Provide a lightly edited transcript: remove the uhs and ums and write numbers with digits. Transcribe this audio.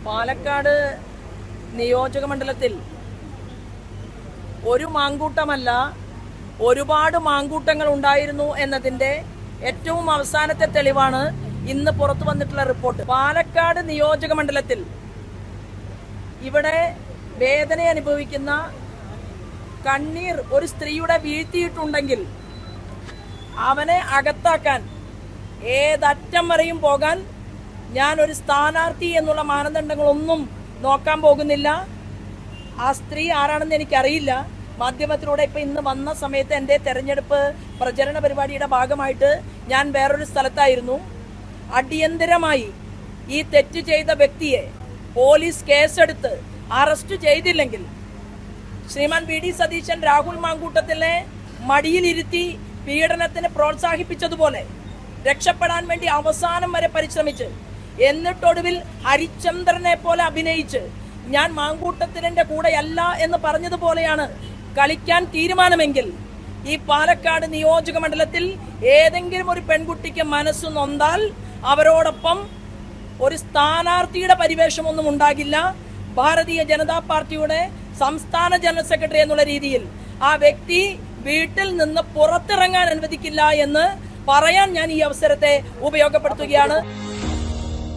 പാലക്കാട് നിയോജക മണ്ഡലത്തിൽ ഒരു മാങ്കൂട്ടമല്ല ഒരുപാട് മാങ്കൂട്ടങ്ങൾ ഉണ്ടായിരുന്നു എന്നതിന്റെ ഏറ്റവും അവസാനത്തെ തെളിവാണ് ഇന്ന് പുറത്തു വന്നിട്ടുള്ള റിപ്പോർട്ട്. പാലക്കാട് നിയോജക മണ്ഡലത്തിൽ ഇവിടെ വേദന അനുഭവിക്കുന്ന കണ്ണീർ ഒരു സ്ത്രീയുടെ വീഴ്ത്തിയിട്ടുണ്ടെങ്കിൽ അവനെ അകത്താക്കാൻ ഏതറ്റം വരെയും പോകാൻ ഞാൻ ഒരു സ്ഥാനാർത്ഥി എന്നുള്ള മാനദണ്ഡങ്ങളൊന്നും നോക്കാൻ പോകുന്നില്ല. ആ സ്ത്രീ ആരാണെന്ന് എനിക്കറിയില്ല. മാധ്യമത്തിലൂടെ ഇപ്പൊ ഇന്ന് വന്ന സമയത്ത് എൻ്റെ തെരഞ്ഞെടുപ്പ് പ്രചരണ പരിപാടിയുടെ ഭാഗമായിട്ട് ഞാൻ വേറൊരു സ്ഥലത്തായിരുന്നു. അടിയന്തരമായി ഈ തെറ്റ് ചെയ്ത വ്യക്തിയെ പോലീസ് കേസെടുത്ത് അറസ്റ്റ് ചെയ്തില്ലെങ്കിൽ ശ്രീമാൻ വി ഡി സതീശൻ രാഹുൽ മാങ്കൂട്ടത്തിലെ മടിയിലിരുത്തി പീഡനത്തിന് പ്രോത്സാഹിപ്പിച്ചതുപോലെ രക്ഷപ്പെടാൻ വേണ്ടി അവസാനം വരെ പരിശ്രമിച്ച് എന്നിട്ടൊടുവിൽ ഹരിചന്ദ്രനെ പോലെ അഭിനയിച്ച് ഞാൻ മാങ്കൂട്ടത്തിലെ കൂടെയല്ല എന്ന് പറഞ്ഞതുപോലെയാണ് കളിക്കാൻ തീരുമാനമെങ്കിൽ ഈ പാലക്കാട് നിയോജക മണ്ഡലത്തിൽ ഏതെങ്കിലും ഒരു പെൺകുട്ടിക്ക് മനസ്സ് നൊന്താൽ അവരോടൊപ്പം ഒരു സ്ഥാനാർത്ഥിയുടെ പരിവേഷമൊന്നും ഉണ്ടാകില്ല. ഭാരതീയ ജനതാ പാർട്ടിയുടെ സംസ്ഥാന ജനറൽ സെക്രട്ടറി എന്നുള്ള രീതിയിൽ ആ വ്യക്തി വീട്ടിൽ നിന്ന് പുറത്തിറങ്ങാൻ അനുവദിക്കില്ല എന്ന് പറയാൻ ഞാൻ ഈ അവസരത്തെ ഉപയോഗപ്പെടുത്തുകയാണ്.